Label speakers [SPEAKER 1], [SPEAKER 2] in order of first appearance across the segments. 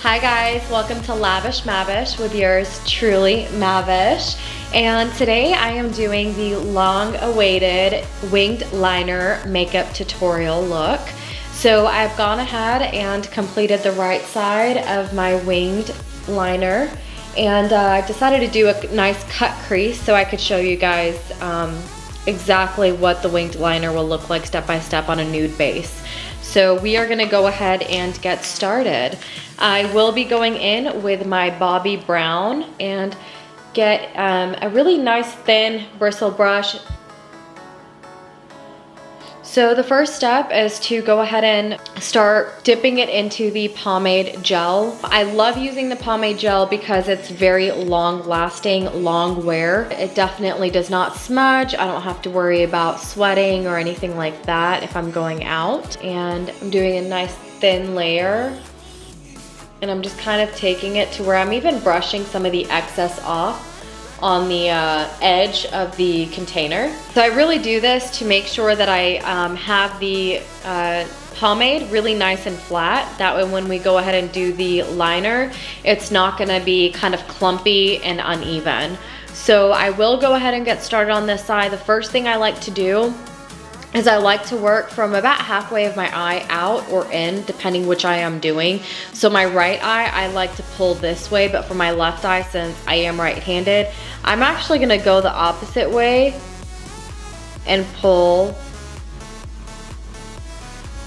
[SPEAKER 1] Hi guys, welcome to Lavish Mehwish with yours truly, Mehwish. And today I am doing the long-awaited winged liner makeup tutorial look. So I've gone ahead and completed the right side of my winged liner, and I decided to do a nice cut crease so I could show you guys exactly what the winged liner will look like step by step on a nude base. So we are gonna go ahead and get started. I will be going in with my Bobbi brown and get a really nice thin bristle brush. So the first step is to go ahead and start dipping it into the pomade gel. I love using the pomade gel because it's very long lasting, long wear. It definitely does not smudge. I don't have to worry about sweating or anything like that if I'm going out. And I'm doing a nice thin layer. And I'm just kind of taking it to where I'm even brushing some of the excess off on the edge of the container. So I really do this to make sure that I have the pomade really nice and flat. That way when we go ahead and do the liner, it's not gonna be kind of clumpy and uneven. So I will go ahead and get started on this side. The first thing I like to do is I like to work from about halfway of my eye out or in, depending which eye I'm doing. So my right eye, I like to pull this way, but for my left eye, since I am right-handed, I'm actually gonna go the opposite way and pull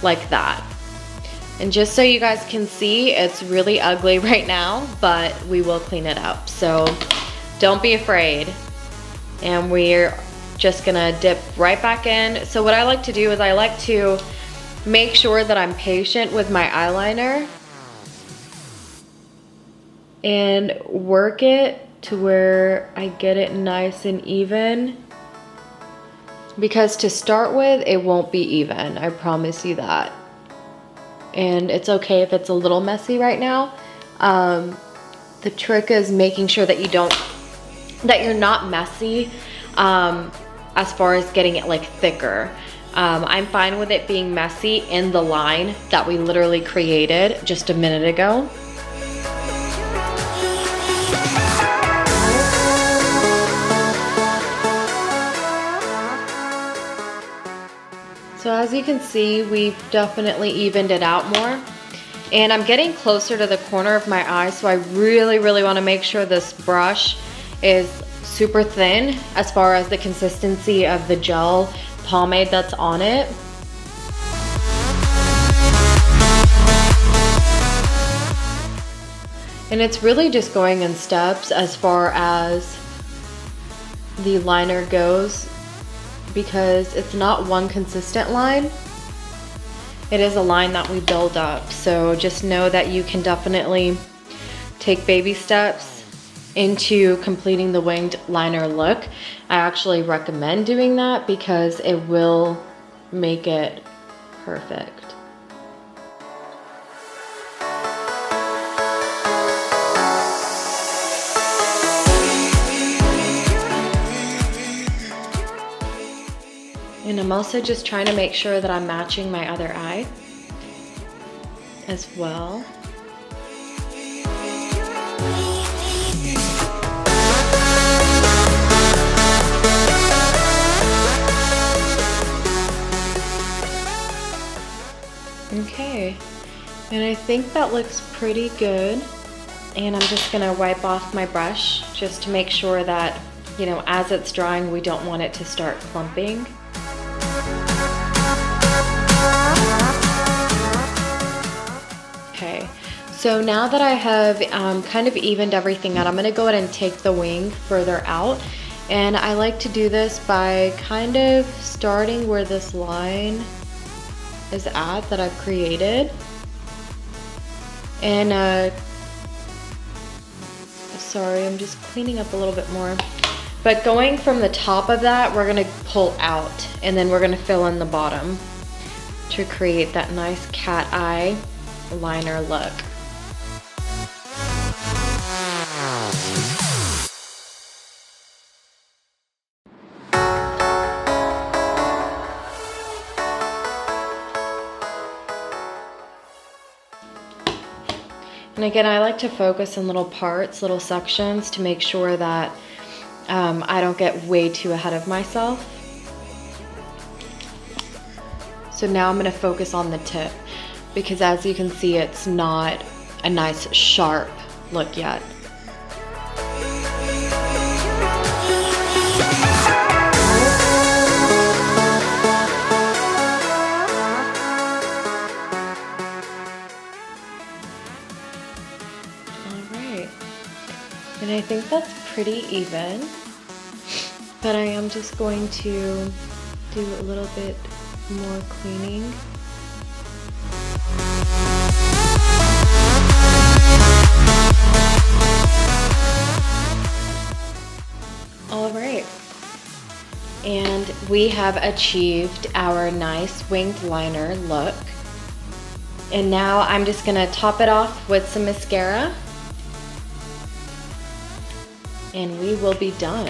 [SPEAKER 1] like that. And just so you guys can see, it's really ugly right now, but we will clean it up. So don't be afraid. And we're just gonna dip right back in. So what I like to do is I like to make sure that I'm patient with my eyeliner and work it to where I get it nice and even. Because to start with, it won't be even, I promise you that. And it's okay if it's a little messy right now. The trick is making sure that you're not messy as far as getting it like thicker. I'm fine with it being messy in the line that we literally created just a minute ago. So as you can see, we've definitely evened it out more. And I'm getting closer to the corner of my eye, so I really want to make sure this brush is super thin as far as the consistency of the gel pomade that's on it. And it's really just going in steps as far as the liner goes, because it's not one consistent line. It is a line that we build up. So just know that you can definitely take baby steps into completing the winged liner look. I actually recommend doing that because it will make it perfect. And I'm also just trying to make sure that I'm matching my other eye as well. Okay, and I think that looks pretty good. And I'm just gonna wipe off my brush just to make sure that, you know, as it's drying, we don't want it to start clumping. Okay, so now that I have kind of evened everything out, I'm gonna go ahead and take the wing further out. And I like to do this by kind of starting where this line is at that I've created. And sorry, I'm just cleaning up a little bit more. But going from the top of that, we're gonna pull out and then we're gonna fill in the bottom to create that nice cat eye liner look. And again, I like to focus in little parts, little sections to make sure that I don't get way too ahead of myself. So now I'm gonna focus on the tip because as you can see, it's not a nice sharp look yet. And I think that's pretty even, but I am just going to do a little bit more cleaning. All right, and we have achieved our nice winged liner look. And now I'm just gonna top it off with some mascara. And we will be done.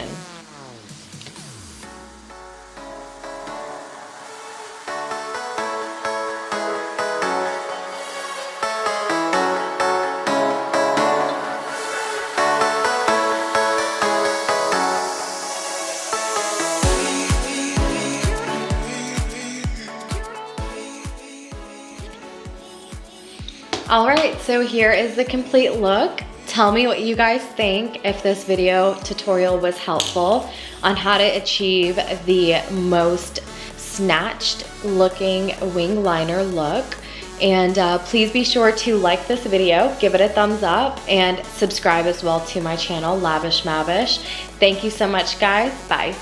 [SPEAKER 1] All right, so here is the complete look. Tell me what you guys think, if this video tutorial was helpful on how to achieve the most snatched looking wing liner look. And please be sure to like this video, give it a thumbs up, and subscribe as well to my channel, Lavish Mehwish. Thank you so much, guys. Bye.